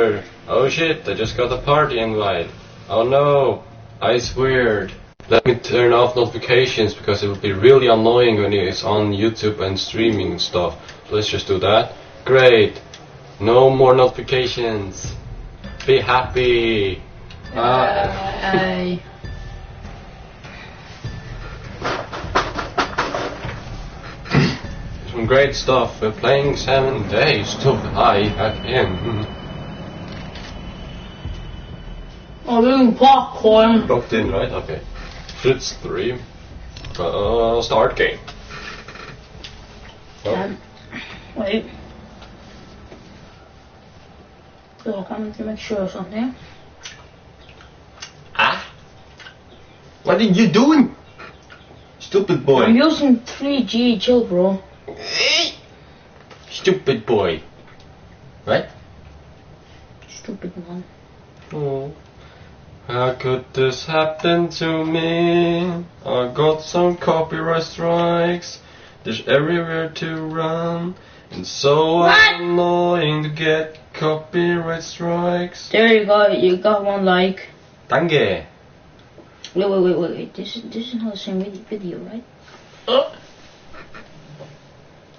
Oh shit, I just got a party invite. Oh no, it's weird. Let me turn off notifications because it will be really annoying when it's on YouTube and streaming and stuff. So let's just do that. Great. No more notifications. Be happy. Some great stuff. We're playing 7 days to fly again. I'm doing popcorn. Locked in, right? Okay. Fritz 3. Start game. Oh. Wait. So I'm to make sure of something. Ah? What are you doing? Stupid boy. I'm using 3G, chill bro. Stupid boy. Right? Stupid one. Oh. How could this happen to me? I got some copyright strikes. There's everywhere to run. And so annoying to get copyright strikes. There you go, you got one like. Danke. Wait. This is not the same video, right?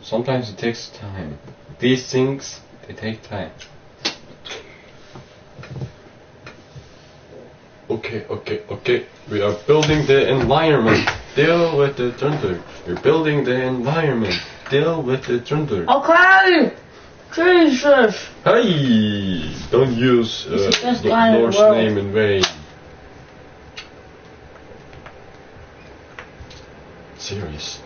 Sometimes it takes time. These things, they take time. Okay. We are building the environment. Deal with the thunder. We're building the environment. Deal with the thunder. Okay! Jesus! Hey! Don't use the Lord's name in vain. Serious.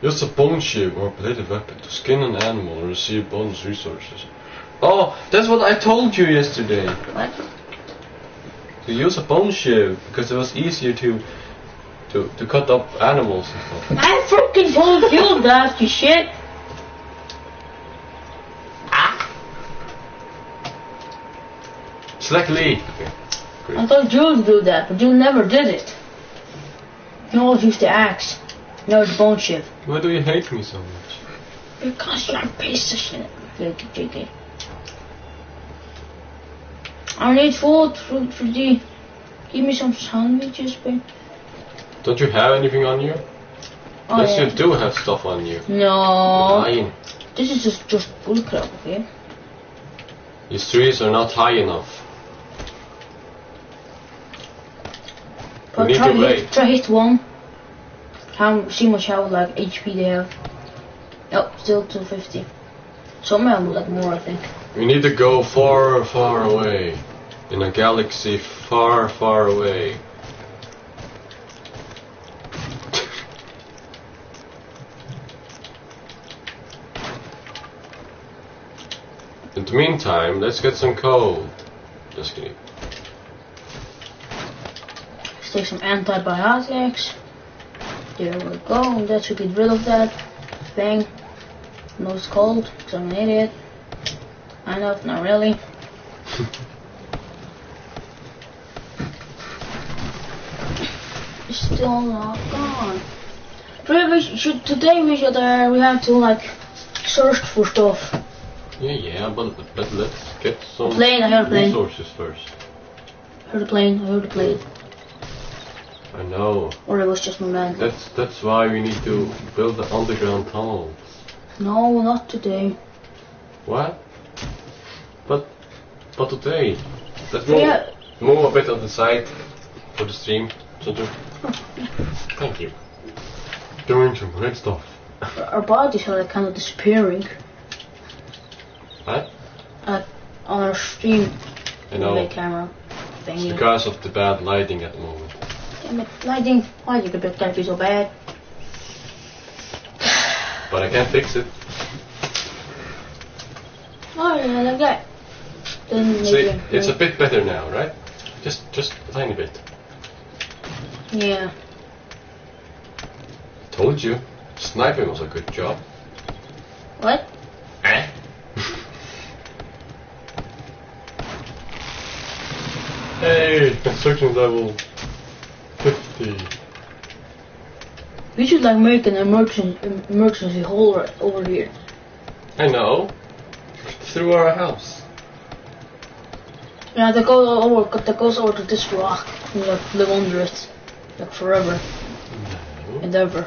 Use a bone shield or bladed weapon to skin an animal and receive bonus resources. Oh, that's what I told you yesterday. What? To use a bone shield because it was easier to cut up animals and stuff. I freaking told you that, you shit! Select Lee. Okay. Great. I told you to do that, but you never did it. You always used the axe. No, the bone shift. Why do you hate me so much? Because you're a piece of shit. JK. I need food for the. Give me some sandwiches, babe. Don't you have anything on you? Oh, yes, yeah. you do have stuff on you. No. Lying. This is just bullcrap, okay? These trees are not high enough. You need to wait. Try hit one. See much how like HP they have. Oh, still 250. Some of them like more, I think. We need to go far, far away. In a galaxy far, far away. In the meantime, let's get some coal. Just kidding. Let's take some antibiotics. There we go. That should get rid of that. Bang. No, it's cold, because I'm an idiot. I know, not really. It's still not gone. Today we have to like search for stuff. Yeah, but let's get some Plane, I heard a plane. resources first. Heard a plane, I know. Or it was just my man. That's why we need to build the underground tunnels. No, not today. What? But today. Let's move a bit on the side for the stream. Thank you. Doing some great stuff. Our bodies are like kind of disappearing. What? On our stream. I know. The camera. It's because of the bad lighting at the moment. Damn it, lighting. Why you could that be so bad? But I can't fix it. Oh yeah, like that. Then See, it's a bit better now, right? Just a tiny bit. Yeah. Told you, sniping was a good job. What? Eh? Hey, construction level 50. We should like make an emergency hole right over here. I know. Through our house. Yeah, that goes over to this rock and like live under it. Like forever. No. And ever.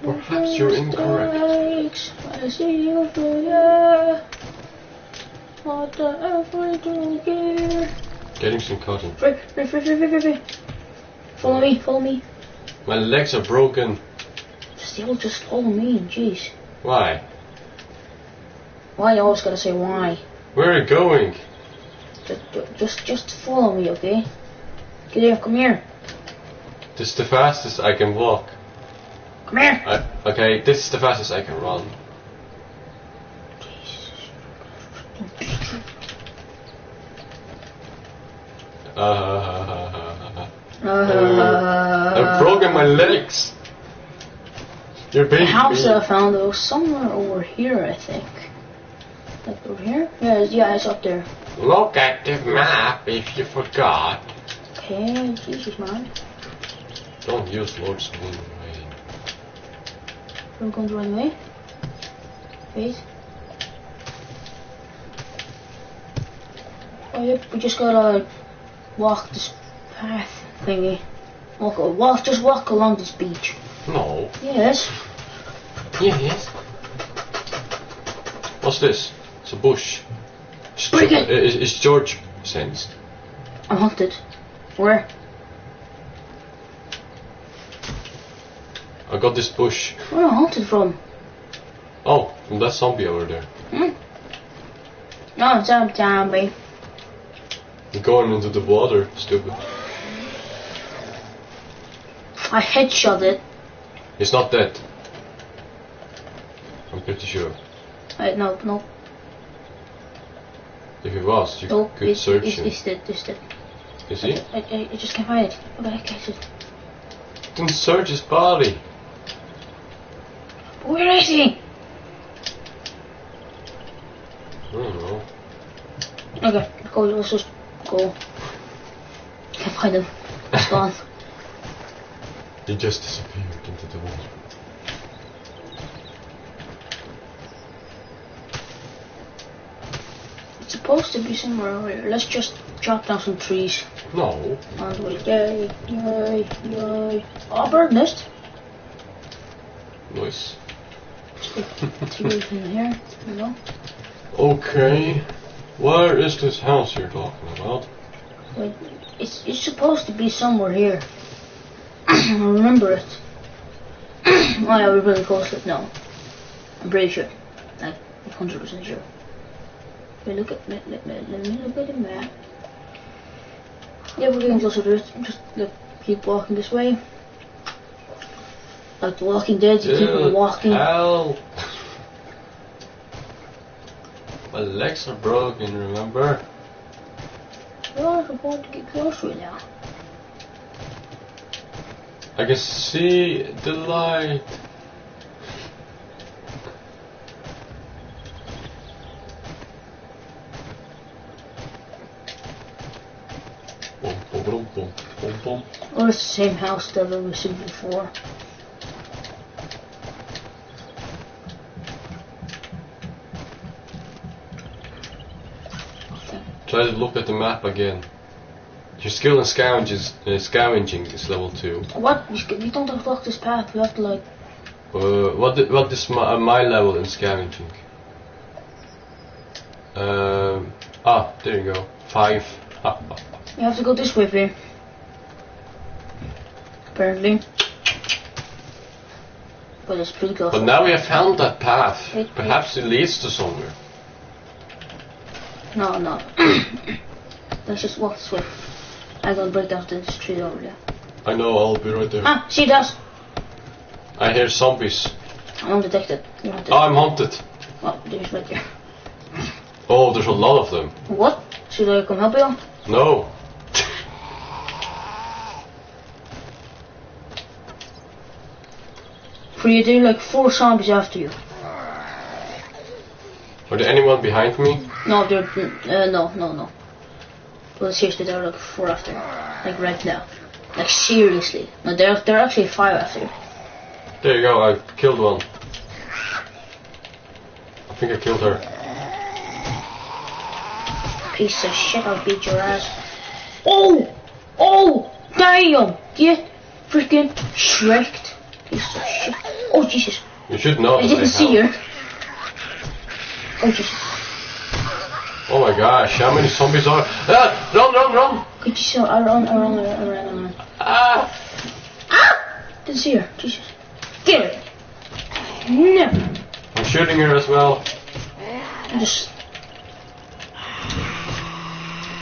Perhaps you're incorrect. I see you through there. What the F are you doing here? Getting some cotton. Free. Follow me. My legs are broken. Still just follow me, jeez. Why? Why you always gotta say why? Where are you going? Just follow me, okay? Get here, come here. This is the fastest I can walk. Come here. Okay, this is the fastest I can run. I've broken my legs. You're The being house mean. that I found was somewhere over here, I think. Like over here? Yeah, it's up there. Look at the map if you forgot. Okay, Jesus man. Don't use Lord Spoon way. We're going the right way. Wait. Oh yep, we just gotta walk this path thingy. Just walk along this beach. No. Yes. Yes. What's this? It's a bush. Break it. It's George sensed. I'm hunted. Where? I got this bush. Where am I hunted from? Oh, from that zombie over there. No, it's a zombie. You're going into the water, stupid. I headshot it. It's not dead. I'm pretty sure. No. If it was, you No, could search him. it's dead. Is he? I just can't find it. Okay, I catch it. Then search his body. Where is he? I don't know. Okay, let's just go. Can't find him. He's gone. He just disappeared into the water. It's supposed to be somewhere over here. Let's just chop down some trees. No. On the way. Yay. Oh, bird nest. Nice. Let's get in here. You know. Okay. Where is this house you're talking about? Wait, it's supposed to be somewhere here. I remember it. Oh yeah, we're really close to it now. I'm pretty sure. Like 100% sure. Okay, let me look at the map. Yeah, we're getting closer to it. Just keep walking this way. Like The Walking Dead, you keep on walking. Help! My legs are broken, remember? Oh, we're going to get closer now. I can see the light. Boom, boom, boom, boom. Oh, it's the same house that we've seen before. Try to look at the map again. Your skill in scavenging is level 2. What? We don't have to walk this path. We have to like. What is my level in scavenging? There you go. 5. You have to go this way, Vin. Apparently. But it's pretty close. But now we have found that path. Wait. Perhaps it leads to somewhere. No. Let's just walk this way. I'm gonna break down this tree over there. I know, I'll be right there. Ah, see that? I hear zombies. I'm undetected. You're hunted. I'm hunted. Oh, there's right there. Oh, there's a lot of them. What? Should I come help you? No. Free, there are like 4 zombies after you. Are there anyone behind me? No, no. Well, seriously, there are like 4 after. Like right now. Like seriously. No, there are actually 5 after. There you go, I killed one. think I killed her. Piece of shit, I'll beat your ass. Oh! Oh! Damn! Get freaking shreked. Piece of shit. Oh, Jesus. You should know. I didn't see her. Oh, Jesus. Oh my gosh, how many zombies are... Ah! Run, run, run! Could you see her? I ran. Ah! Ah! Didn't see her. Jesus. Get her. No. I'm shooting her as well. Just...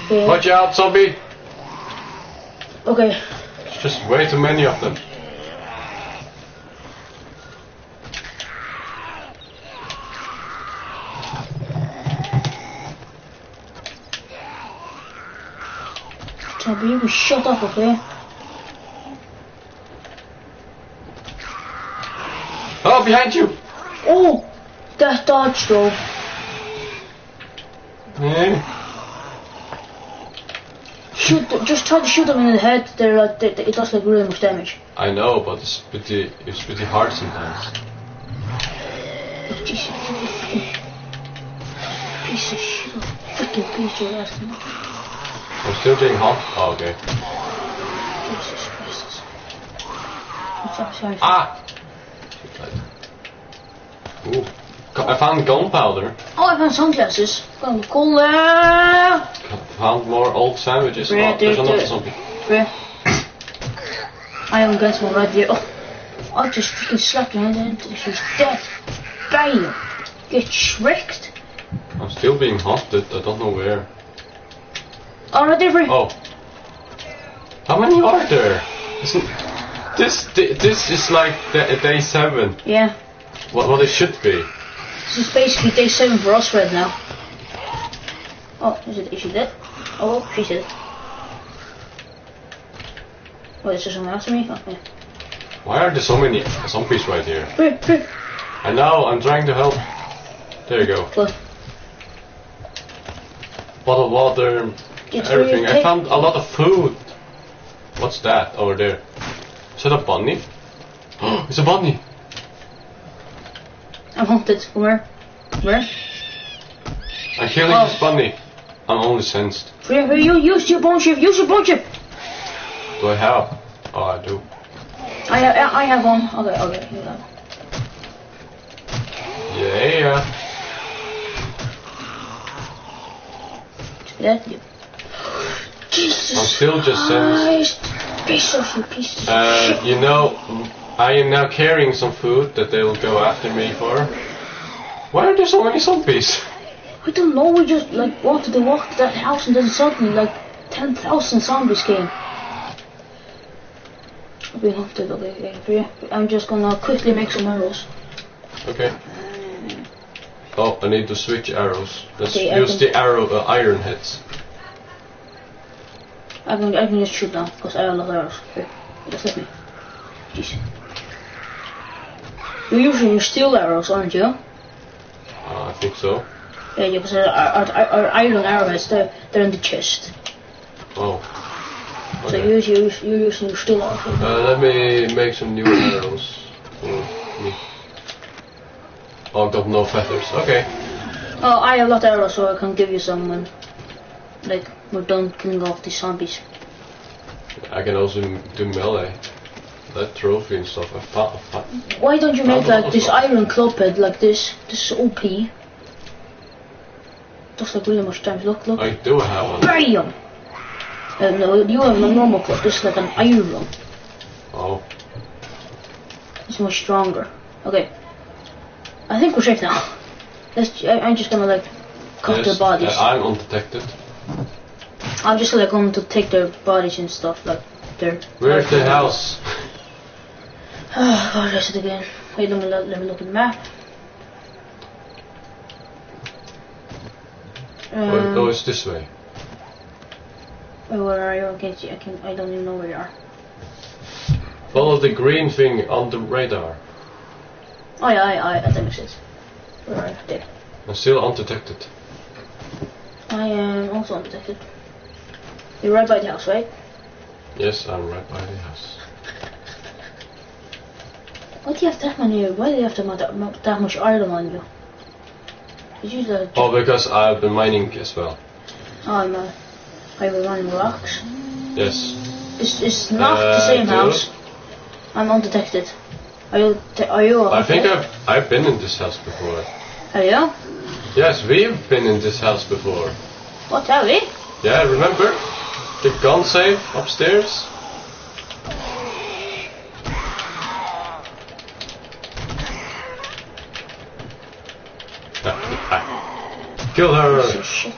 Okay. Watch out, zombie! Okay. There's just way too many of them. Zombie, you shut up, okay? Oh, behind you! Oh! That dodge though. Eh? Shoot, just try to shoot them in the head. They're like, it does like really much damage. I know, but it's pretty hard sometimes. Oh, Jesus, piece of shit, freaking piece of ass. I'm still getting hot. Oh, okay. Jesus Christ. I'm sorry. Ah! Ooh. I found gunpowder. Oh, I found sunglasses. Gonna be cool. Found more old sandwiches. Right, Oh, there's another zombie. Where? I am against one right there. Oh, I just freaking slapped her hand and she's dead. Bam! Get shreked. I'm still being hunted. I don't know where. Oh, right there, free. Oh. How many are there? This is like day 7. Yeah. What it should be. This is basically day 7 for us right now. Oh, is she dead? Oh, she's dead. Oh, is there someone after me? Oh, yeah. Why are there so many zombies right here? Free. I know, I'm trying to help. There you go. Good. Bottled water, It's everything. really I found a lot of food. What's that over there? Is that a bunny? It's a bunny. I'm hunted. Where? I'm killing this bunny. I'm only sensed. Free, you use your bone chip. Use your bone chip. Do I have? Oh, I do. I have one. Okay. You have. Yeah. That you. Jesus I'm still just sensed. Piece of shit. You know, I am now carrying some food that they will go after me for. Why are there so many zombies? I don't know, we just like wanted to walk to that house and then suddenly like 10,000 zombies came. I've been hunted, okay. I'm just gonna quickly make some arrows. Okay. Oh, I need to switch arrows. Let's Okay, use the arrow iron heads. I can just shoot now, because I have a lot of arrows. Here, just let me. Jeez. You're using steel arrows, aren't you? I think so. Yeah, because our iron arrowheads, they're in the chest. Oh. So Okay. you're using your steel arrows. Let me make some new arrows for me. Oh, got no feathers. Okay. Oh, I have a lot of arrows, so I can give you some when, like, we're done killing off these zombies. I can also do melee. That trophy and stuff. I found. Why don't you make like this stuff. iron club head like this? This is OP. Does like really much damage. Look. I do have one. Bam! No, you have a normal club. This is like an iron. Oh. It's much stronger. Okay. I think we're safe now. I'm just gonna like cut their bodies. I'm undetected. I'm just like going to take their bodies and stuff like their. Where's the house? Oh God, there's it again. Wait, let me look at the map. Oh, it's this way. Where are you? I don't even know where you are. Follow the green thing on the radar. Oh yeah, I think it's where are you? There. I'm still undetected. I am also undetected. You're right by the house, right? Yes, I'm right by the house. Why do you have that many? Why do you have that much iron on you? Did you do Oh, because I've been mining as well. Oh no. Are you mining rocks? Yes. It's not the same house. I'm undetected. Are you I think I've been in this house before. Are you? Yes, we've been in this house before. What, are we? Yeah, remember? The gun safe upstairs? Kill her! Piece of shit.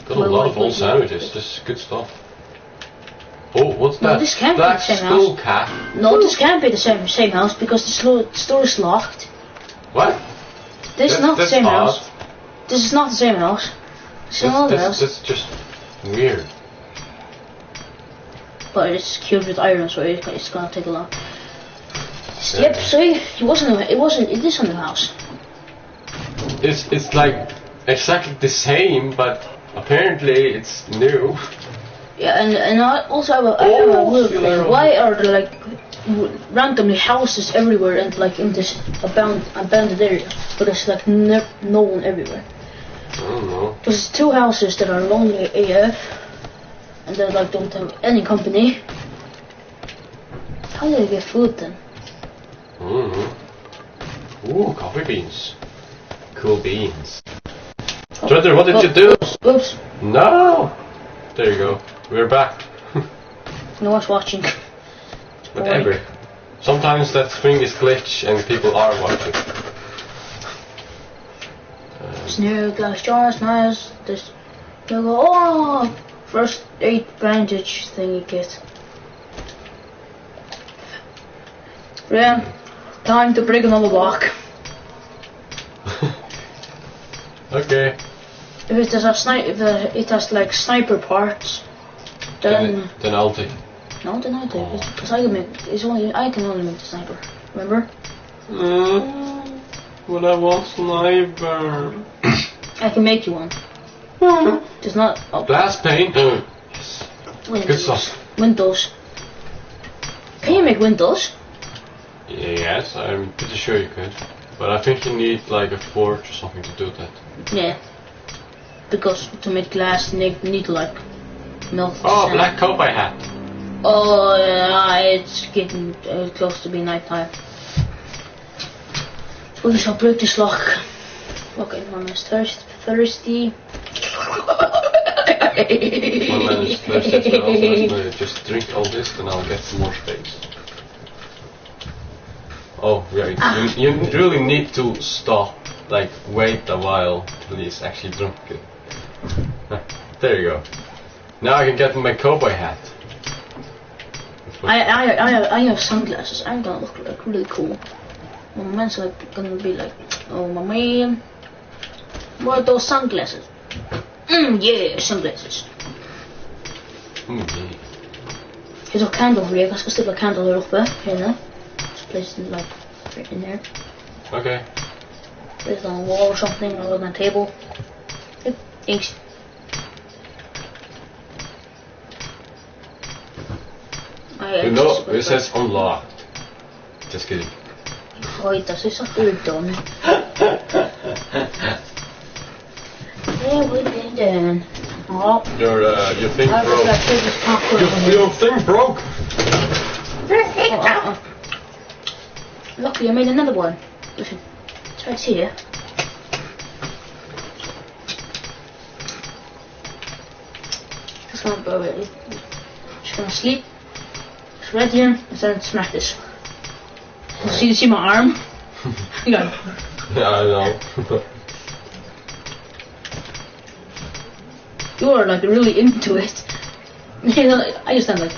Got a lot of old sandwiches, this is good stuff. Oh, what's No, that? this can't be Black the same skull house. cat. No, this can't be the same house because the store is locked. What? This is not the same odd. house. This is not the same house. It's another house. That's just weird. But it's cured with iron, so it's gonna take a lot. Yeah. Yep, see, it is on the house. It's like exactly the same, but apparently it's new. Yeah, and I have a weird thing. Why are there like randomly houses everywhere and like in this abandoned area, but there's like no one everywhere? I don't know. There's 2 houses that are lonely AF, and they like don't have any company. How do they get food then? I don't know. Ooh, coffee beans. Cool beans. Treasure, what did you do? Oops. No! There you go. We're back. No one's watching. Whatever. Sometimes that thing is glitch and people are watching. Snare glass jars, nice. This, you go, oh, first 8 bandage thing you get. Yeah, time to break another block. Okay. If it has it has like sniper parts, then I'll take it. no, then I take it because I can only make the sniper. Remember? But I want sniper. I can make you one. It's not. Oh, Blast pane. Yes. Windows. Good stuff. Windows. Can you make windows? Yes, I'm pretty sure you could. But I think you need like a forge or something to do that. Yeah. Because to make glass, you need like milk. Oh, sand. black cowboy hat. Oh, yeah, it's getting close to be nighttime. We shall break this lock. Okay, my man's thirsty. My man is thirsty as well, so I'm gonna just drink all this and I'll get some more space. Oh, right. You really need to stop, like, wait a while till he's actually drunk it. There you go. Now I can get my cowboy hat. I have sunglasses. I'm gonna look like really cool. My man's like gonna be like, oh my man, what are those sunglasses? Yeah, sunglasses. Yeah. Here's a candle for you. Jag ska ställa candle här uppe. Here. Just place it like right in there. Okay. Place it on a wall or something, or on a table. Yep, thanks. You know, it says unlocked. Just kidding. Oj, das ist doch dumm. Yeah, we did then. Oh. Your thing I broke. forgot to take this popcorn. Your thing broke! Luckily I made another one. Listen, it's right here. Just gonna go with it. Just gonna sleep. It's right here, and then smack this. You see my arm? Yeah. Yeah, I know. You are like really into it. You know, I just stand like.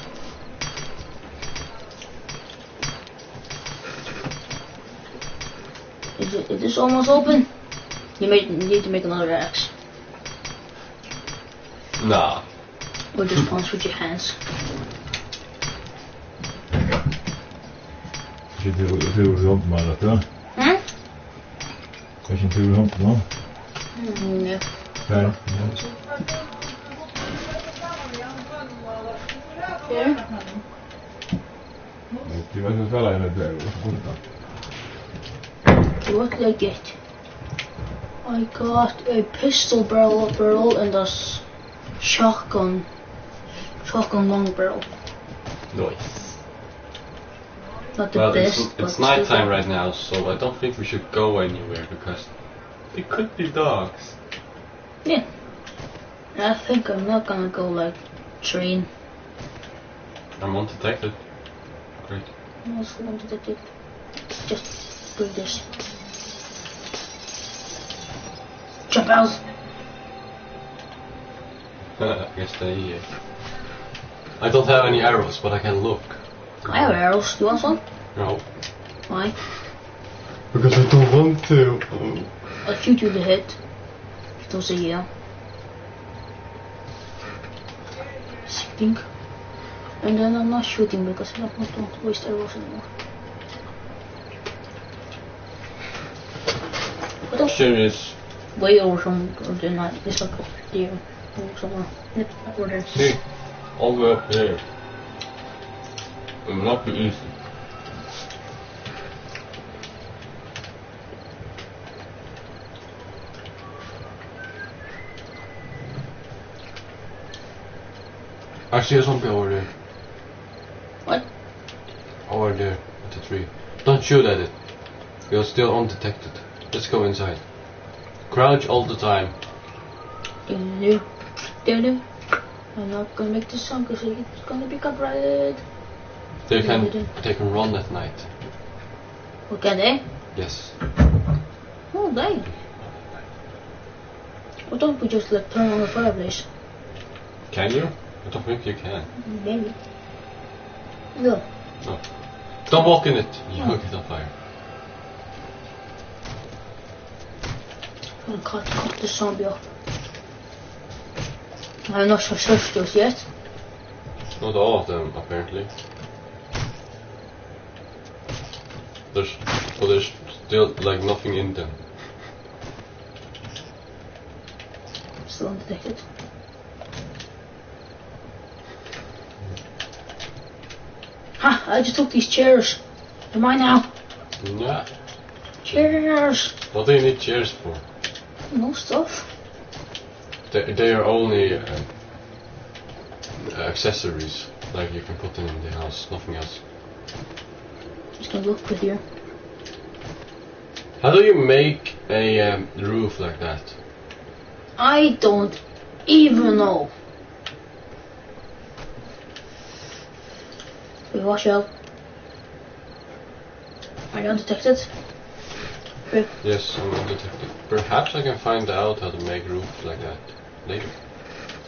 Is this almost open? You need to make another axe. Nah. Or just punch with your hands. Zit heel rond maar dat hè? Als je natuurlijk rond man. Nee. Ja. Here? Die was het wel aan het doen. What did I get? I got a pistol barrel and a shotgun long barrel. Nice. Not the Well, best. it's but nighttime still. right now, so I don't think we should go anywhere because it could be dogs. Yeah. I think I'm not gonna go like train. I'm undetected. Great. I'm also going to take it. Just do this. Jump out! I guess they. I don't have any arrows, but I can look. I have arrows. You want some? No. Why? Because I don't want to. I'll shoot you in the head. Don't say yeah. Shooting. And then I'm not shooting because I don't want to waste arrows anymore. But don't Question is, way over some or the night. It's like up there or somewhere. Yep, over there. see, all the way up there. It will not be easy. I see a zombie over there. What? Over there, at the tree. Don't shoot at it. You're still undetected. Let's go inside. Crouch all the time. I'm not gonna make this song because it's gonna be copyrighted. They can run at night. What can they? Yes. Oh, dang. Why don't we just like turn on the fireplace? Can you? I don't think you can. Maybe. No. No. Don't walk in it. You'll get on fire. I'm gonna cut the zombie off. I'm not so searched those yet. Not all of them, apparently. There's still like nothing in them. Still undetected. Ha! I just took these chairs. They're mine now. Yeah. Chairs. What do you need chairs for? No stuff. They are only accessories. Like you can put them in the house, nothing else. Just gonna look prettier. How do you make a roof like that? I don't even know. Wait, watch out. Are you undetected? Okay. Yes, I'm undetected. Perhaps I can find out how to make roofs like that later.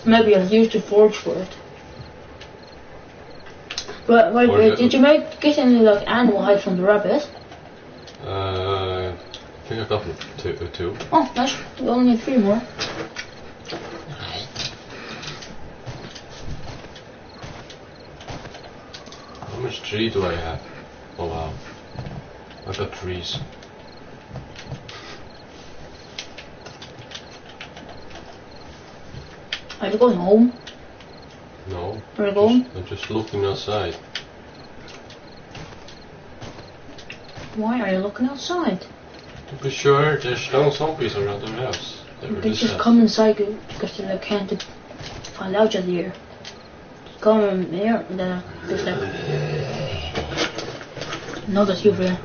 Maybe I'll use the forge for it. But wait, Or did you get any like animal hide from the rabbit? I think I got two. Oh, nice. We only need 3 more. How much tree do I have? Oh wow. I've got trees. Are you going home? No. Where are you going? I'm just looking outside. Why are you looking outside? To be sure there's no zombies around our house. They just come inside because they like, can't find out you're here. Just come in here and then there's like... No, that's you over here.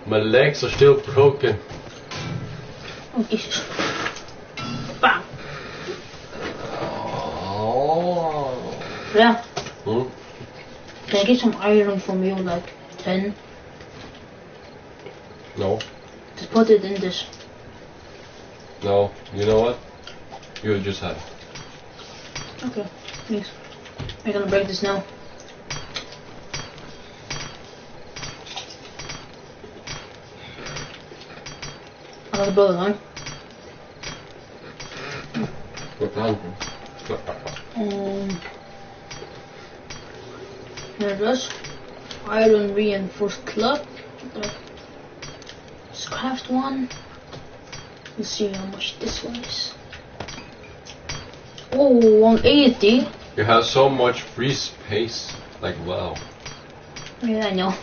My legs are still broken. Oh, Jesus. Bam! Oh. Yeah. Hmm? Can I get some iron from you, like 10? No. Just put it in this. No. You know what? You just have. Okay, thanks. I'm gonna break this now. I got the blood line. There it is. Iron reinforced club. Let's craft one. Let's see how much this one is. Oh, 180. You have so much free space. Like wow. Yeah, I know.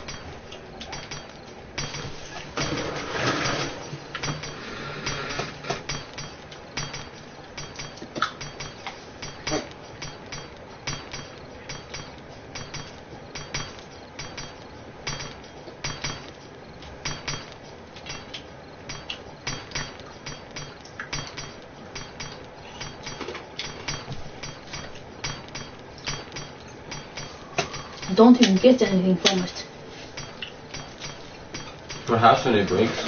don't even get anything from it. Perhaps when it breaks.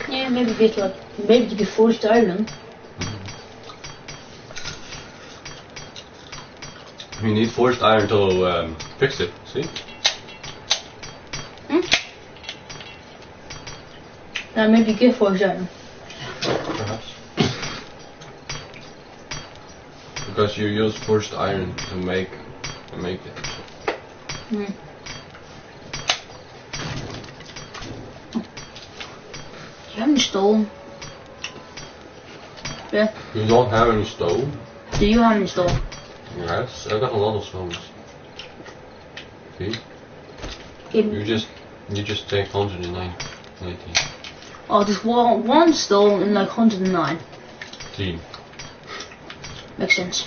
Yeah, maybe get like, maybe to get forged iron. You need forged iron to fix it, see? Now maybe get forged iron. Perhaps. Because you use forged iron to make it. Hmm. Do you have any stone? Yeah. You don't have any stone? Do you have any stone? Yes, I got a lot of stones. See? Give me. You just take 119. Oh, there's one stone in like 109. 3. Makes sense.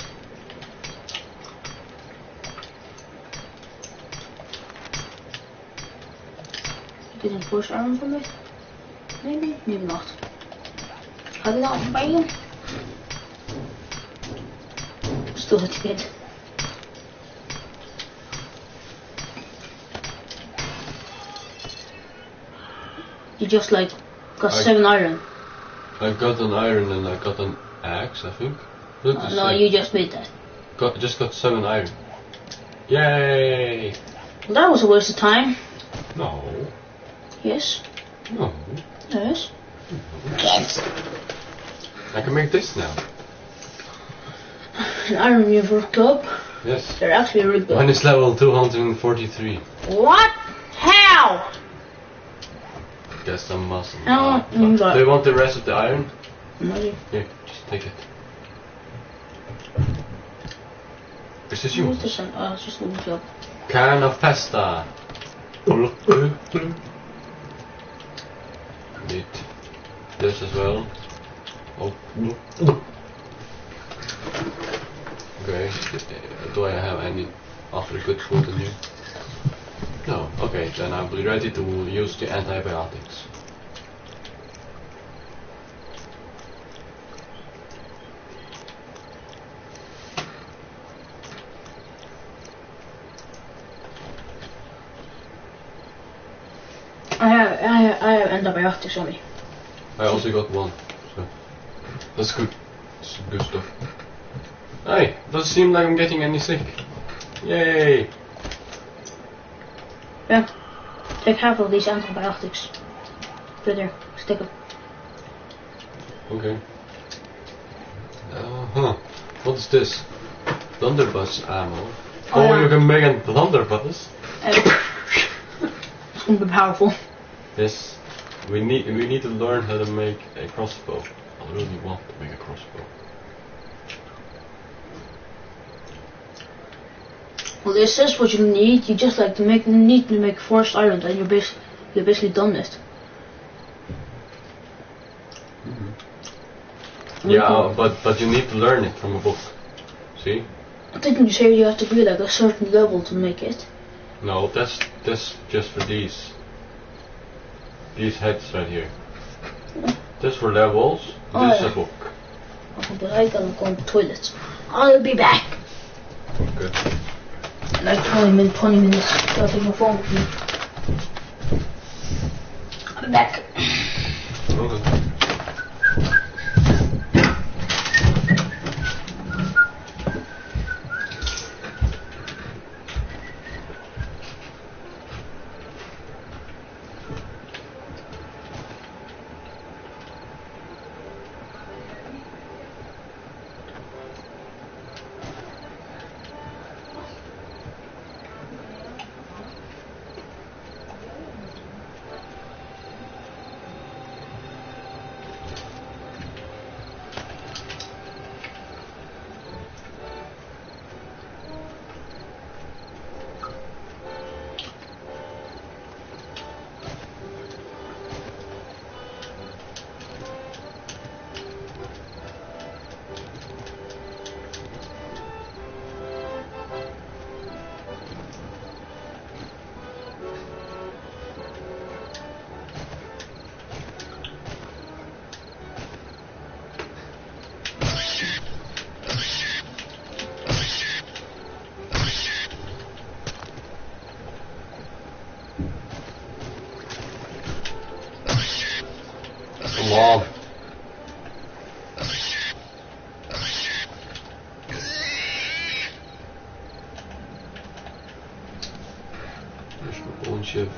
Getting forged iron from it? Maybe, maybe not. Have it out and buy them. Still hit you good. You just like got 7 iron. I got an iron and I got an axe, I think. No, you just made that. Just got 7 iron. Yay! That was a waste of time. No. Yes. No. Yes. Yes. I can make this now. An iron remover club. Yes. They're actually really good. Mine is level 243. What? How? Get some muscle. How? Do you want the rest of the iron? No. Here, just take it. Is this Who's yours? this one? Oh, it's just a little club. Can of pasta. Need this as well. Oh. Okay. Do I have any other good food in here? No. Okay, then I'll be ready to use the antibiotics. I have antibiotics on me. I also got one, so that's good. That's good stuff. Hey, doesn't seem like I'm getting any sick. Yay! Yeah. Take half of these antibiotics. Put it there. Stick them. Okay. What is this? Thunderbuss ammo. Oh, yeah. you can make a thunderbuss. It's gonna be powerful. Yes. We need to learn how to make a crossbow. I really want to make a crossbow. Well, this is what you need. You just like need to make forged iron, and you're basically done it. Yeah, but you need to learn it from a book. See? I think you say you have to be like a certain level to make it. No, that's just for these heads right here. That's for levels. Oh, This is yeah. a book. Okay, but I gotta go to the toilet. I'll be back. Okay. Like 20 minutes. I'll take my phone with me. I'm back. Okay. on. There's my bone chip.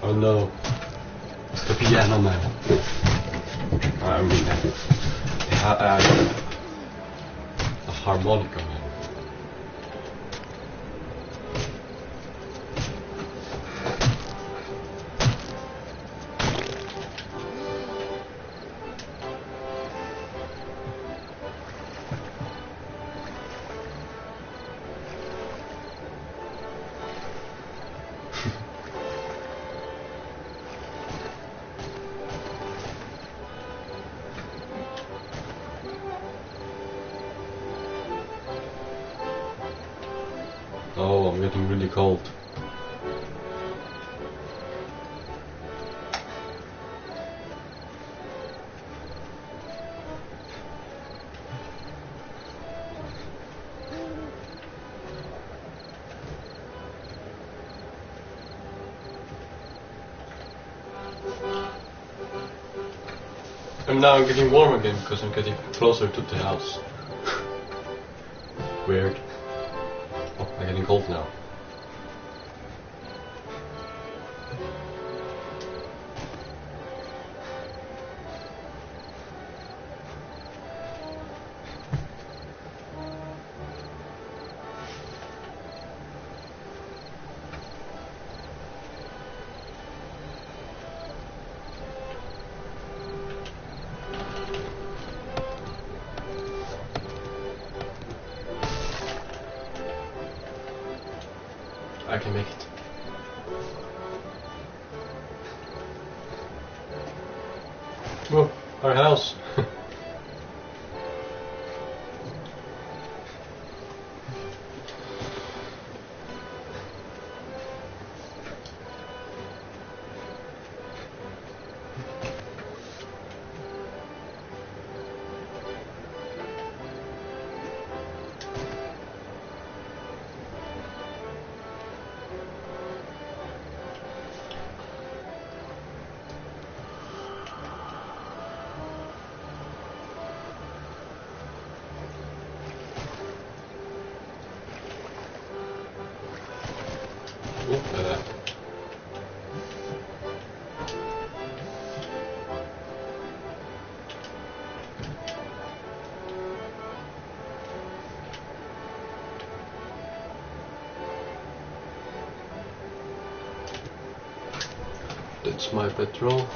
Oh no, it's the piano man. I mean, the harmonica man. Oh, I'm getting really cold. And now I'm getting warm again because I'm getting closer to the house. Weird. Oh, I'm getting cold now. I can make it. Oh, our house. That's my petrol.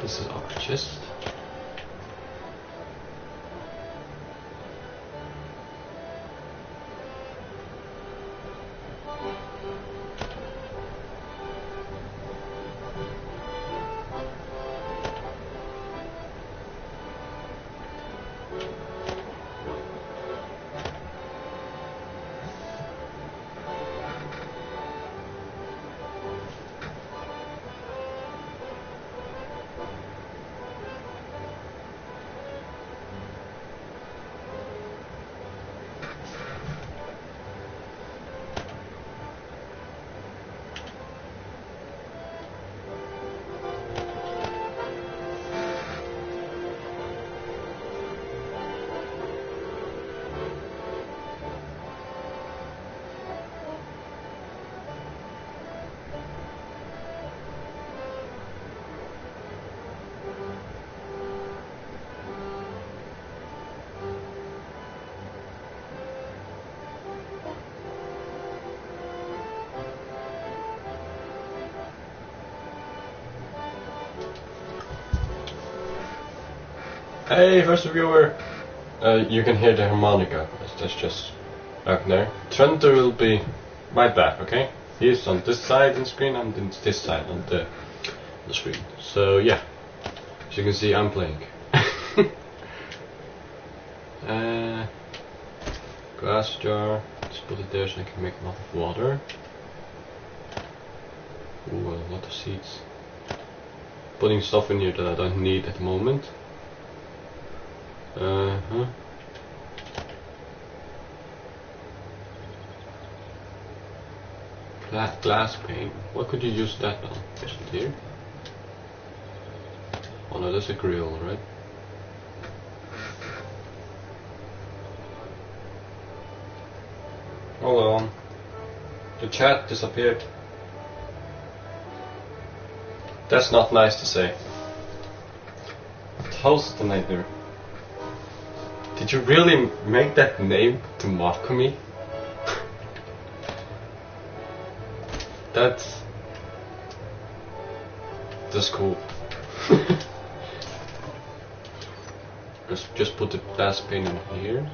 This is our chest. Hey, first viewer! You can hear the harmonica. That's just back there. Trento will be right back, okay? He's on this side of the screen, I'm on this side on the screen. So yeah, as you can see, I'm playing. Glass jar. Let's put it there so I can make a lot of water. Ooh, a lot of seeds. Putting stuff in here that I don't need at the moment. Glass pane. What could you use that on? Just here? Oh no, that's a grill, right? Hold on. The chat disappeared. That's not nice to say. Toastinator. Did you really make that name to mock me? That's cool. Let's just put the glass pane in here.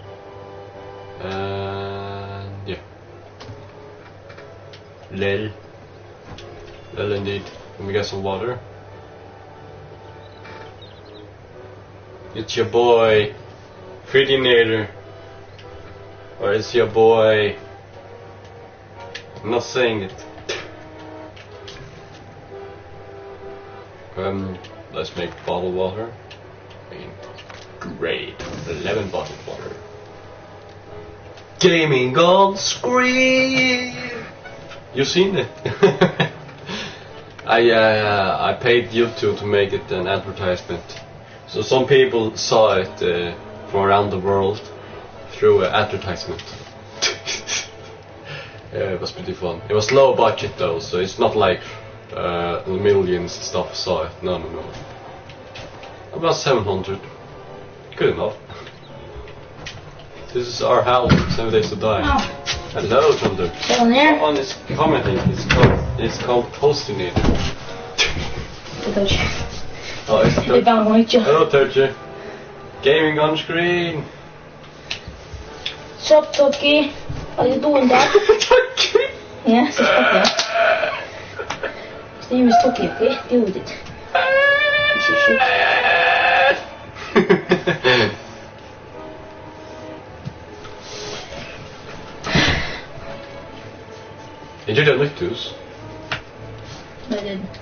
And yeah. Lel indeed. Let me get some water. It's your boy FridiNaTor. Or it's your boy. I'm not saying it. Let's make bottled water. Great. 11 bottled water. Gaming on screen. You seen it? I paid YouTube to make it an advertisement. So some people saw it from around the world through an advertisement. Yeah, it was pretty fun. It was low budget though, so it's not like millions stuff saw it. No. About 700. Good enough. This is our house, 7 Days to Die. Oh. Hello, Thunder. Down there. Someone is commenting. It's called Toastinator. Oh, it's They found one with you. Hello, Turkey. Gaming on screen. What's up, Tucky? Are you doing that? Turkey. Yes, it's Tucky. His name is Tucky, okay? Deal with it. Piece of shit. Did you Expertlotus? I didn't.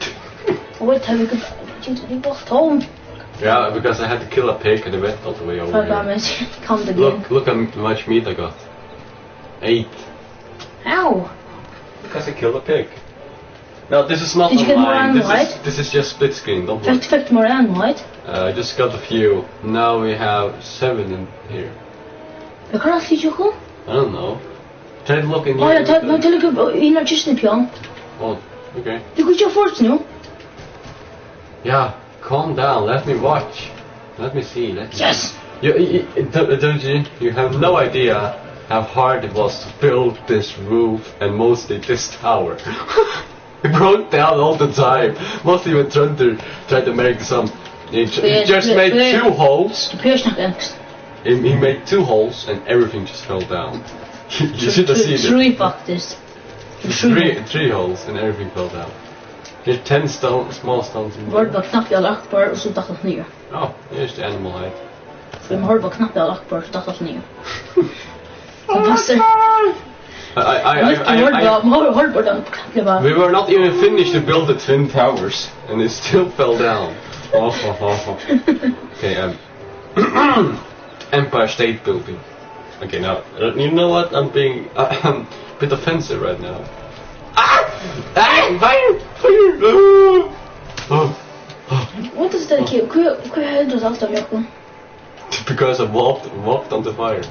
What have you got? You walked home. Yeah, because I had to kill a pig and I went all the way over here. Come again. Look how much meat I got. 8. How? Because I killed a pig. No, this is not Did you get more online. animal, right? This is just split screen, don't worry. Fact more animal, right? I just got a few. Now we have 7 in here. The craft did you go? I don't know. Try to look in here. Oh, yeah, no, tell you not just snip young. Oh, okay. You could your force, no? Yeah, calm down. Let me watch. Let me see. Yes! Don't you? You have no idea how hard it was to build this roof and mostly this tower. It broke down all the time. Mostly when Thunder tried to make some. He just made 2 holes. He made 2 holes and everything just fell down. You should have seen it. 3 faktiskt. 3 holes and everything fell down. There's 10 small stones in Hörde there. bara knappt jag akbar och så dacht ner. Oh, here's the animal hide. För man hörde bara knappt jag akbar så dacht ner. Fantastiskt. We were not even finished to build the twin towers, and it still fell down. Okay, Empire State Building. Okay, now you know what? I'm being a bit offensive right now. Fire! What is that kid? Could you help us after Jakob? Because I walked on the fire.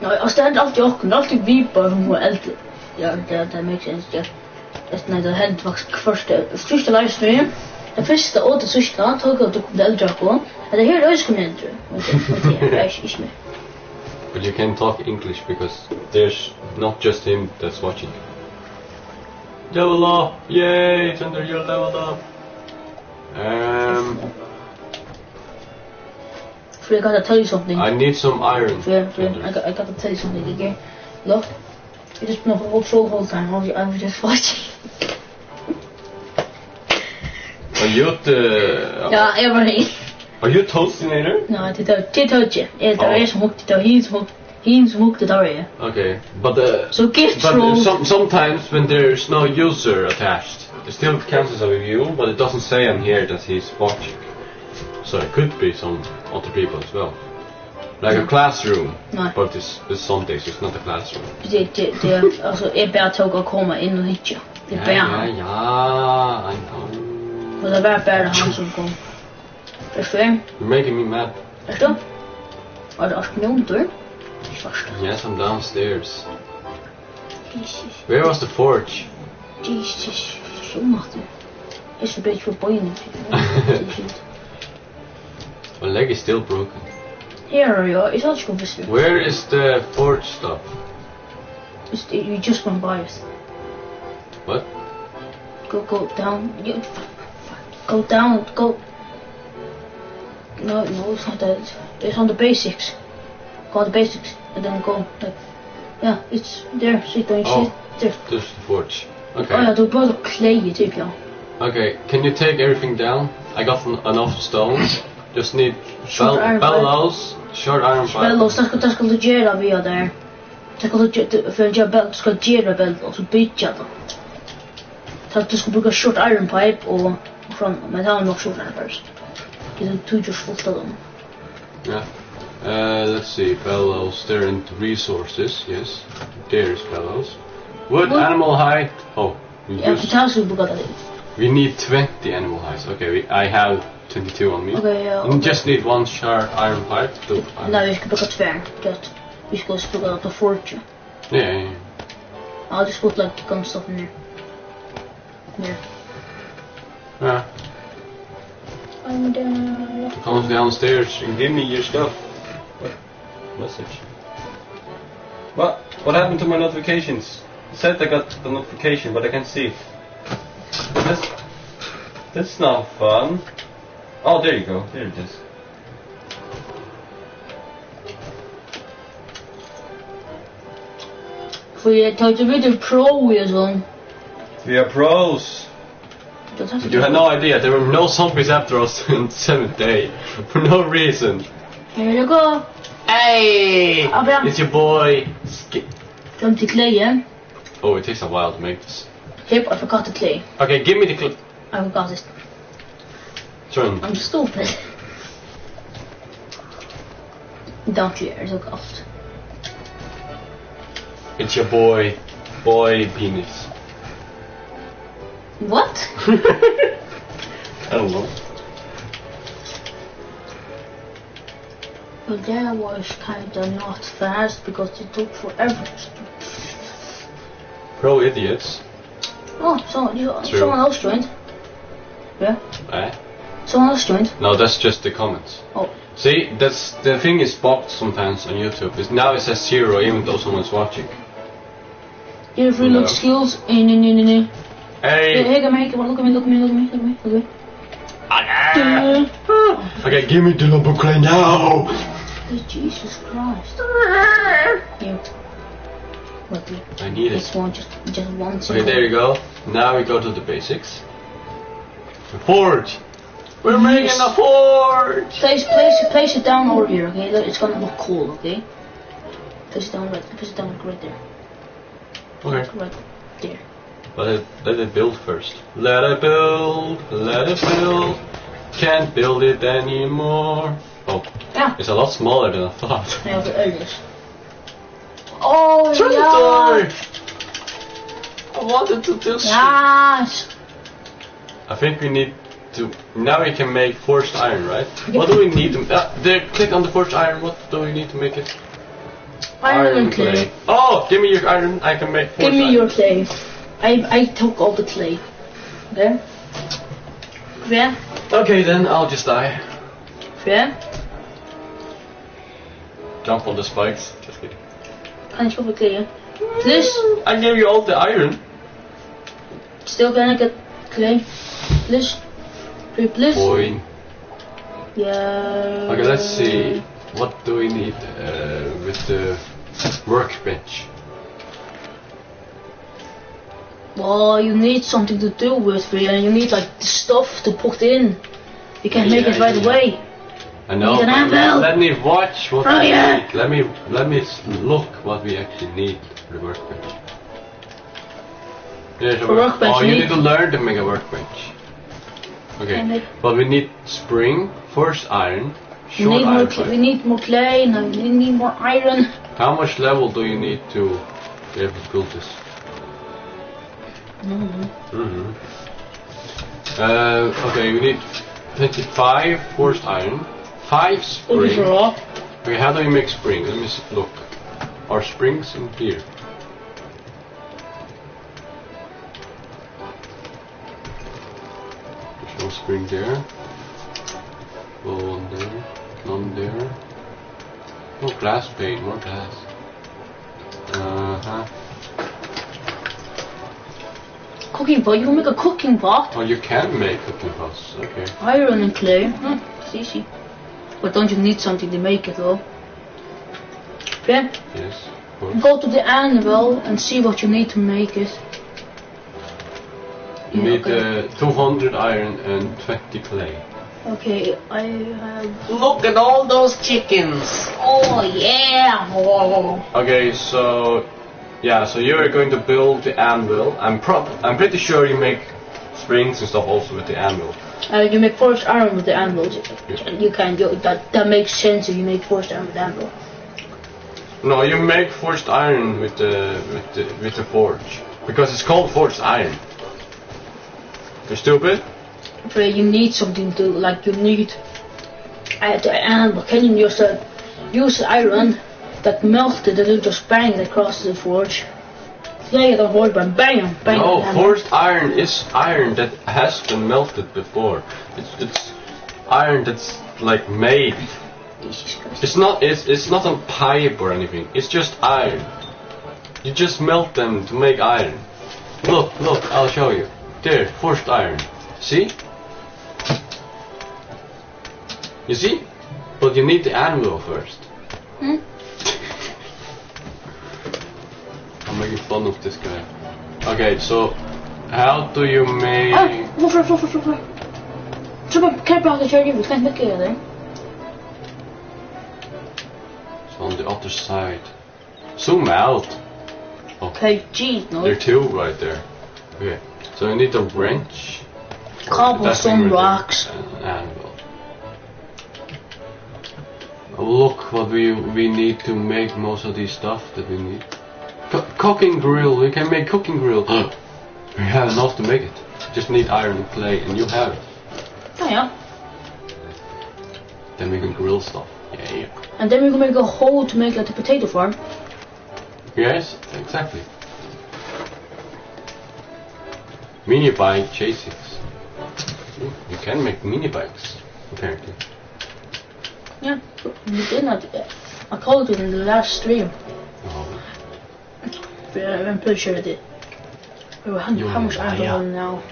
No, I stand alltid Jakob, alltid vipar som går eld. Ja, that makes sense. Ja. Det när det hände var första livestream. Den första och den sista tog jag upp det eld Jakob. Det här är ju eld. Inte mer. But you can talk English because there's not just him that's watching. Level up! Yay! Thunder, you're leveled up! I gotta tell you something. I need some iron. I gotta tell you something, okay? Look, you just been up so the whole time. I was just watching. Are you Ja, jag var hej. Are you Toastinator? Nou, dit houtje. Daar is hoekt, daar hier hoekt het area. Okay, but So gift but roll. sometimes when there's no user attached, it still counts as a review, but it doesn't say on here that he's watching. So it could be some other people as well. Like a classroom, No. but this Sundays it's not a classroom. Det altså bare tog at komme inn og hitje. Det bare han. Yeah, I know. Og det var bare han som kom. Forstår? You're making me mad. Forstår? Var det også noen dør? Forstår. Yes, I'm downstairs. Jesus. Where was the forge? Jesus. Zo mag du. Is een beetje verboeiend. My leg is still broken. Here, ja, is alles goed best. Where is the forge stuff? You just went by it. What? Go down. Go down. Go. No, it's not that. It's on the basics. Go on the basics, and then go like. Yeah, it's there. See, don't you see it? There. There's the forge. Okay. Oh ja, door både klei typ ja. Okay, can you take everything down? I got enough stones. Just need Short iron pipe. bellows, short iron pipe. Bellows, dat skal du gjøre via der. Det skal du för jag bell ska göra bellows och bygga då. Så att du ska bruka short iron pipe och från metall nog short iron first. Det är two just fullt av dem. Yeah. Let's see, bellows, they're into resources, yes. There's bellows. Wood, Wood. animal hide. Oh, Ja, metall ska bruka det. we need 20 animal hides. Okay, I have 22 on me. Okej, ja. We just need one short iron pipe. Nej, vi ska bruka tvär. Det. Vi ska bruka på fortune. Yeah. I'll just put like gun stuff in there. There. Yeah. I'm down. Come downstairs and give me your stuff. What? Message. What happened to my notifications? It said I got the notification, but I can't see it. That's not fun. Oh, there you go. There it is. För jag tar inte vidare pro och sånt. We are pros. You had no idea. There were no zombies after us in the 7th day. For no reason. Here you go. Hey! Abraham. It's your boy. Come to clay, yeah? Oh, it takes a while to make this. Yep, I forgot the clay. Okay, give me the clip. I forgot it. Turn. I'm stupid. Don't you, it's so cold. It's your boy. Boy penis. What? I don't know. But that was kinda not fast because it took forever. Pro idiots. Oh, True. someone else joined. Yeah? Eh? Someone else joined. No, that's just the comments. Oh. See, that's the thing is bugged sometimes on YouTube. Now it says 0 even though someone's watching. You have reload No. skills. No. Hey! Hey, come here, look at me. Okay, give me the number clay now! Jesus Christ. Here. What the? I need This it. one, just one Okay, second. there you go. Now we go to the basics. The forge! We're Yes. making a forge! Place it down over here, okay? It's gonna look cool, okay? Place it down right there. Okay. Right there. Let it build first. Let it build. Can't build it anymore. Oh, Yeah. it's a lot smaller than I thought. Ja, för öljus. Oh, Traitor! ja! I wanted to do shit. Yes! I think we need to. Now we can make forged iron, right? Yeah. What do we need to? There, click on the forged iron. What do we need to make it? Iron and clay. Oh, give me your iron. I can make forged Give me iron. your clay. I took all the clay. Okay? Yeah? Okay, then I'll just die. Yeah? Jump on the spikes. Just kidding. Kan ik op clay? Please? I gave you all the iron. Still can I get clay? Please? Please? Boy. Yeah. Okay, let's see. What do we need with the workbench? Well, you need something to do with it, and you need like the stuff to put in. You can't make it right away. I know. Need an anvil. Let me watch what Oh, we yeah. need. Let me look what we actually need for the workbench. There's a For workbench, oh, you you need- need to learn to make a workbench. Okay, And but we need spring, forced iron, we short need more. iron We pipe. need more clay. And we need more iron. How much level do you need to be able to build this? Mm-hmm. Okay, we need 25 forced iron, 5 This is spring. raw. Okay, how do we make spring? Let me look. Are springs in here? There's no spring there. Oh, one there. None there. No glass pane, more glass. Uh-huh. Cooking pot. You can make a cooking pot. Oh, you can make cooking pots. Okay. Iron and clay. It's easy. But don't you need something to make it though? Okay. Yes, of course. Go to the anvil and see what you need to make it. You Yeah, need okay. 200 iron and 20 clay. Okay, I have. Look at all those chickens! Oh yeah! Oh. Okay, so yeah, so you're going to build the anvil. I'm pretty sure you make springs and stuff also with the anvil. You make forged iron with the anvil. You can. That makes sense if you make forged iron with the anvil. No, you make forged iron with the forge because it's called forged iron. You're stupid. But you need something to like. You need the anvil. Can you just use iron that melted that you just bang it across the forge? Yeah, the forge, but bang, bang. No, the anvil. forged iron is iron that has been melted before. It's iron that's like made. Jesus Christ. It's not a pipe or anything. It's just iron. You just melt them to make iron. Look, I'll show you. There, forged iron. See? You see? But you need the anvil first. Hmm? I'm making fun of this guy. Okay, so how do you make? Varför? Kan jag prata kör vi kan inte göra det. It's on the other side. Zoom out. Okay, geez, no. There are two right there. Okay, so you need a wrench. Cobblestone rocks. An anvil. Look what we need to make most of these stuff that we need. Cooking grill. We can make cooking grill. We have enough to make it. Just need iron and clay, and you have it. Oh yeah. Then we can grill stuff. Yeah. And then we can make a hole to make like a potato farm. Yes, exactly. Mini bike chases. You can make mini bikes, apparently. Yeah, we did not. I called it in the last stream. Oh. Yeah, I'm pretty sure I did. How much I have now?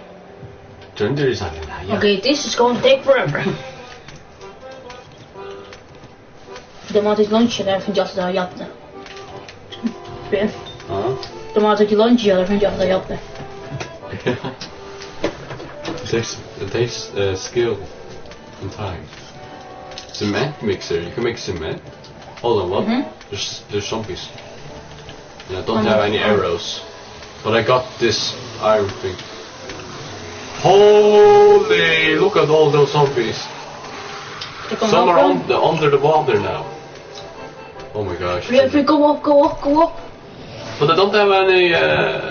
Okay, this is going to take forever. De had ik lunch daar vind je dat jatten. Ben. De had ik lunch daar vind je dat jatten. It takes skill and time. Cement mixer. You can make cement. Hold on, what? There's zombies. And I don't have any arrows, but I got this iron thing. Holy! Look at all those zombies. Some are under the water now. Oh my gosh. Go up. But I don't have any.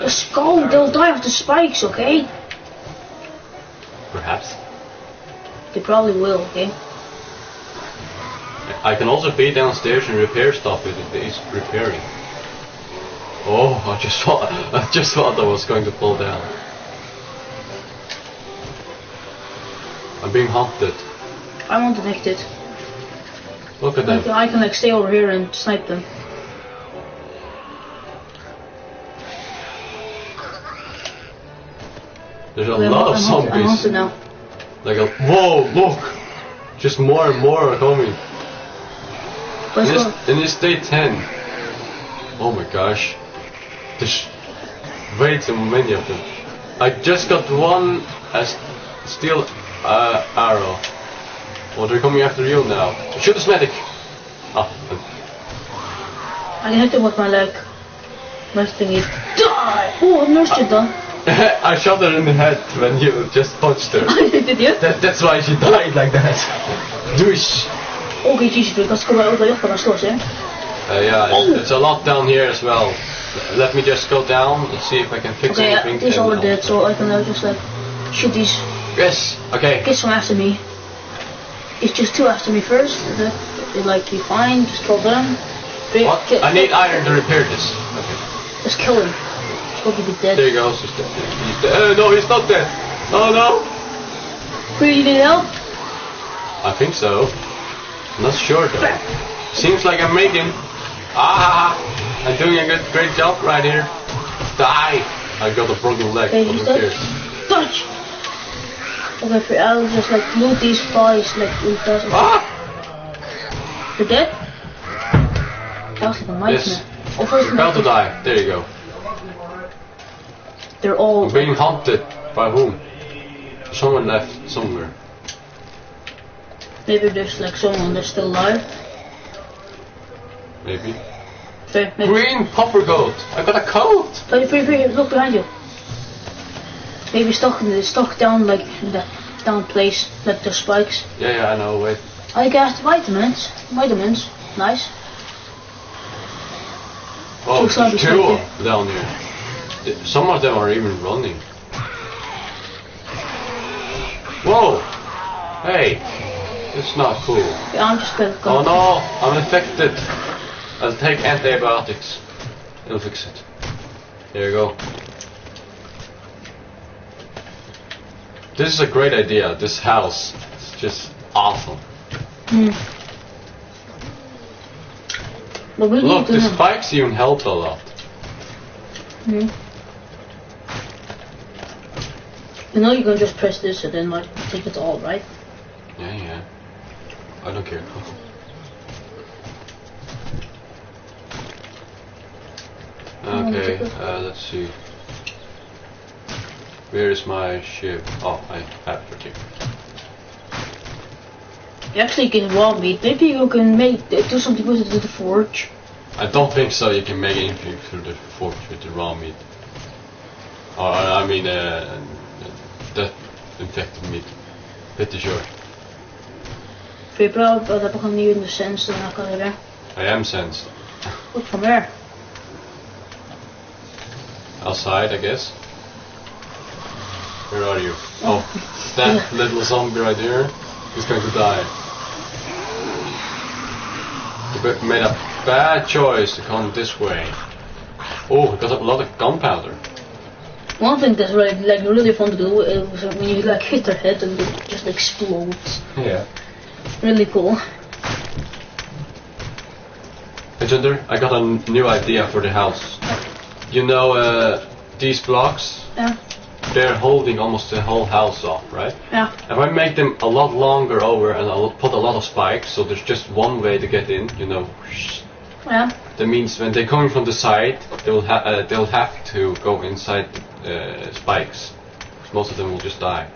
Just go. They'll die of the spikes, okay? Perhaps. They probably will, okay? I can also be downstairs and repair stuff if it is repairing. Oh, I just thought I was going to fall down. I'm being hunted. I'm undetected. Look at them. I can like stay over here and snipe them. There's a lot of zombies. I'm hunted now. Like a whoa! Look, just more and more are coming. And it's day 10. Oh my gosh. There's way too many of them. I just got one steel arrow. Oh, they're coming after you now. Shoot this medic! Ah. I can hit him with my leg. Nice thingy. Die! Oh, I nursed you done. I shot her in the head when you just punched her. Did you? That's why she died like that. Douche! Okay, Jesus, ik kom wel over van slåss, hè? Yeah, it's a lot down here as well. Let me just go down and see if I can fix anything. Okay, he's already dead, so I can just like shoot these Yes, okay. kids from after me. It's just two after me first. They like be fine, just kill them. What? I need iron to repair this. Okay. Just kill him. Hope he be dead. There he goes, he's dead. He's dead. No, he's not dead. Oh no! Really need help? I think so. I'm not sure though. Seems like I'm making. Ah! I'm doing a great job right here. Die! I got a broken leg. Okay, he's dead. Dodge! Okay, I'll just like loot these boys like really fast. Ah! You're dead? That was like a nightmare. Yes. The first You're about to die. There you go. They're all I'm being hunted. By whom? Someone left somewhere. maybe there's like someone that's still alive. Maybe. Okay, maybe. Green puffer coat. I got a coat. Free, look behind you. Maybe stuck down like in that down place, like the spikes. Yeah, I know. Wait. I got vitamins. Nice. Oh, Two zombies there's two right here. down here. Some of them are even running. Whoa! Hey, it's not cool. Yeah, I'm just gonna go. Oh no, I'm infected. I'll take antibiotics. It'll fix it. There you go. This is a great idea. This house is just awesome. But we Look, need to the know. spikes even help a lot. You know you can just press this and then like take it all, right? Yeah. I don't care. Okay, let's see. Where is my ship? Oh, I have it here. You actually can raw meat. Maybe you can do something with it to the forge. I don't think so. You can make anything through the forge with the raw meat. Or I mean, the infected meat. Pretty sure. Pretty proud, but I'm going to use the sense and I can I am sensed. Look from where? Outside, I guess. Where are you? Oh, that little zombie right there is going to die. You made a bad choice to come this way. Oh, I got a lot of gunpowder. One thing that's really fun to do is when you like hit their head and it just explodes. Yeah. Really cool. Hey Jinder, I got a new idea for the house. You know, these blocks? Yeah. They're holding almost the whole house off, right? Yeah. If I make them a lot longer over and I'll put a lot of spikes, so there's just one way to get in, you know. Yeah. That means when they're coming from the side, they'll have to go inside spikes. Most of them will just die.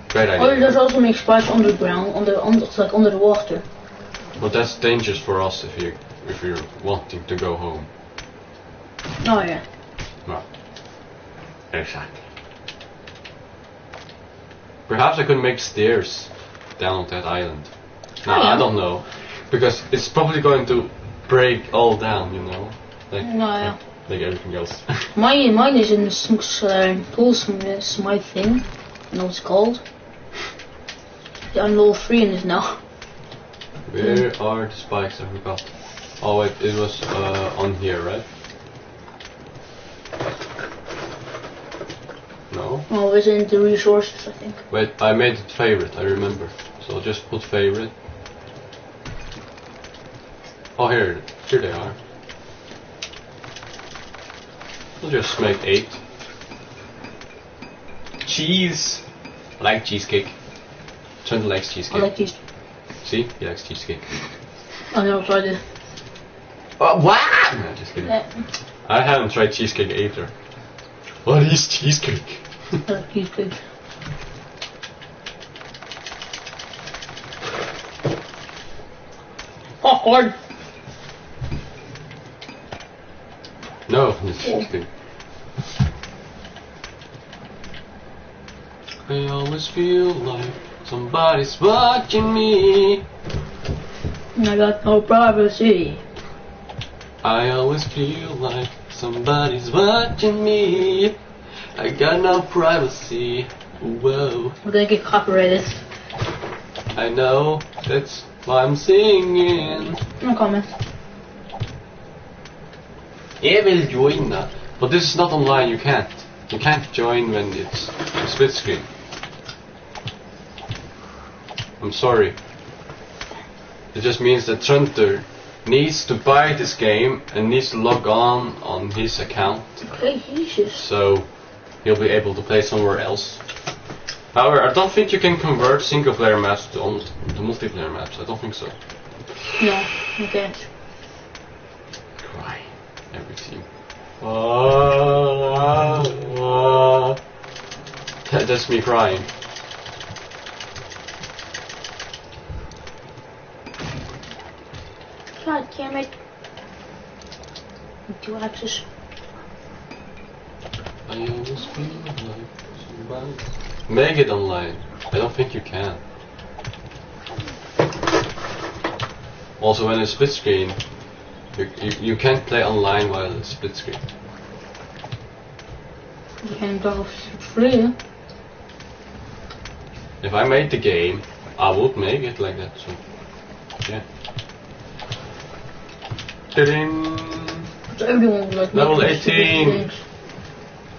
Great idea. Or there's also make spikes underground, like under the water. But that's dangerous for us if you're wanting to go home. Oh yeah. Well, exactly. Perhaps I could make stairs down that island. No, Oh, yeah. I don't know, because it's probably going to break all down, you know, like yeah. like everything else. Mine is in the smite thing. I know what it's called. Yeah, I'm level 3 in this now. Where are the spikes? I forgot. Oh wait, it was on here, right? No? Oh, it's in the resources, I think. Wait, I made it favorite, I remember. So I'll just put favorite. Oh, here they are. We'll just make 8. Cheese! I like cheesecake. Trent likes cheesecake. I like these. See? He likes cheesecake. I never tried it. What? No, just kidding. Yeah. I haven't tried cheesecake either. What is cheesecake? I like cheesecake. awkward. No, it's good. I always feel like somebody's watching me. I got no privacy. I always feel like somebody's watching me. I got no privacy. Whoa. We're gonna get copyrighted. I know, that's why I'm singing. No comment. I will join that. But this is not online, you can't. You can't join when it's a split screen. I'm sorry. It just means that Trunter needs to buy this game and needs to log on his account. Okay, Jesus. So he'll be able to play somewhere else. However, I don't think you can convert single player maps to multiplayer maps. I don't think so. No, you can't. Cry. Everything. That's me crying. God damn it. 2 axes. I always feel like somebody. Make it online. I don't think you can. Also, when it's split screen, you can't play online while it's split screen. You can go free. If I made the game, I would make it like that. So, yeah. Ta-ding! So everyone would like Level making stupid 18. things.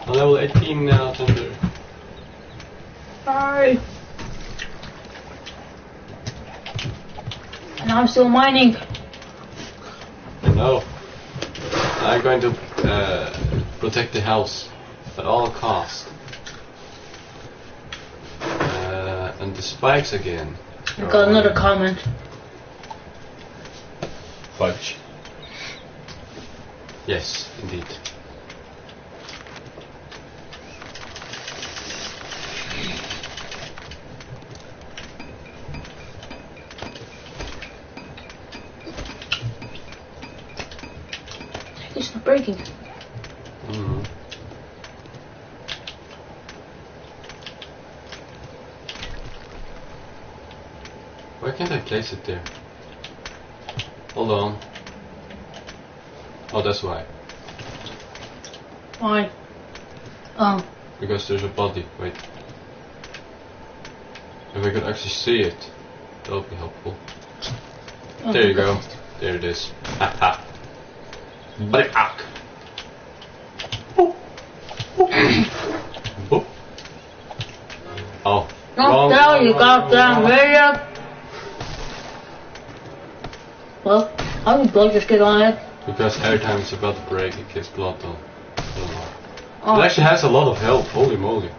I'm level 18 now, Thunder. Hi. And I'm still mining. No. I'm going to protect the house at all costs. And the spikes again. I got another comment. Fudge. Yes, indeed. It's not breaking. Mm-hmm. Why can't I place it there? Hold on. Oh, that's why. Why? Oh. Because there's a body. Wait. If I could actually see it, that would be helpful. There you go. There it is. Haha. Body hack. Boop. Boop. Oh. Not down, you goddamn idiot! Well, how did blood just get on it? Because every time it's about to break, it gets blood on. Oh. It actually has a lot of health. Holy moly.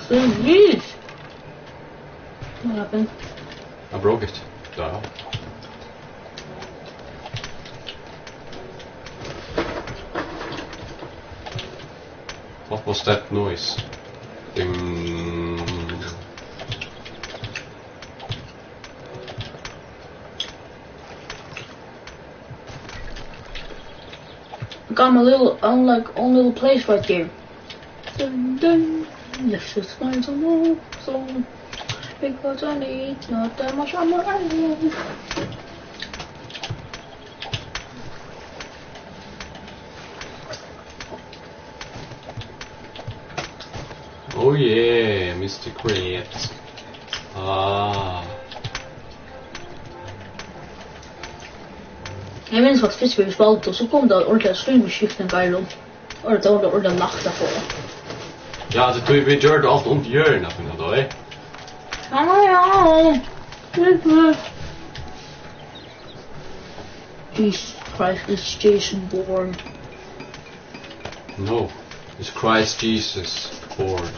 Jeez! What happened? I broke it. Duh. What was that noise? Ding. I got my little, own little place right there. Dun dun. Let's just find some more song. Because I need not that much on my island. Oh yeah, Mr. Krabs. Ah. Jeg minns faktiskt först vi spalt och så kom det ordentligt streamskiften Kailo. Och det var ordentligt nacht på. Ja, det tror vi gjør det alt ondt hjørnet for noe da, eh? Ja. Jesus Christ, is Jason born? No, it's Christ Jesus born.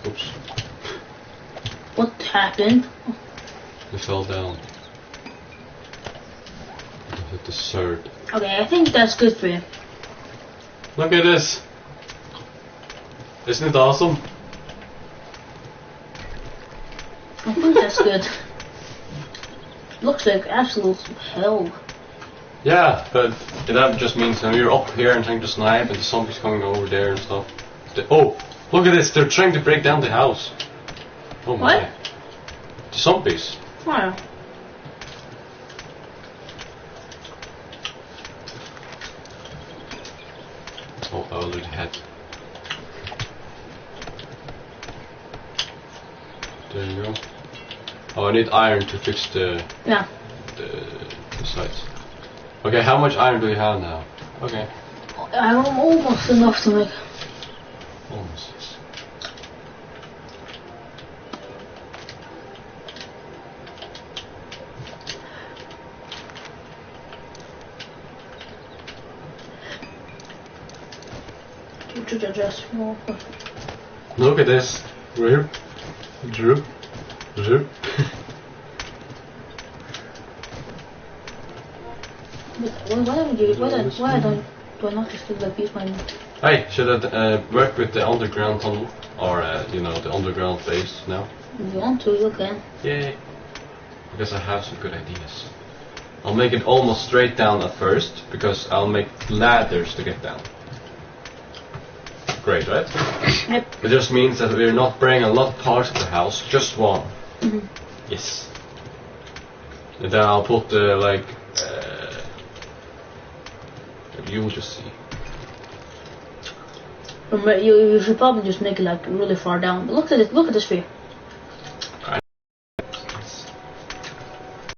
Oops, What happened? I fell down. I hit the third. Okay, I think that's good for you. Look at this. Isn't it awesome? I think that's good. Looks like absolute hell. Yeah, but that just means you're up here and trying to snipe and the zombies coming over there and stuff. Oh, look at this, they're trying to break down the house. Oh my. What? The zombies. Wow. Oh, I already had. There you go. Oh, I need iron to fix the sides. Okay, how much iron do you have now? Okay. I have almost enough to make. Almost. To adjust more. Look at this. Drip. Drip. Drip. Why do I not just do the piece mine? Hey, should I work with the underground tunnel? Or, you know, the underground base now? If you want to, you can. Yay. Because I have some good ideas. I'll make it almost straight down at first, because I'll make ladders to get down. Great, right? Yep. It just means that we're not bringing a lot of parts of the house, just one. Mm-hmm. Yes. And then I'll put you'll just see. You should probably just make it like really far down. But look at it. Look at this sphere.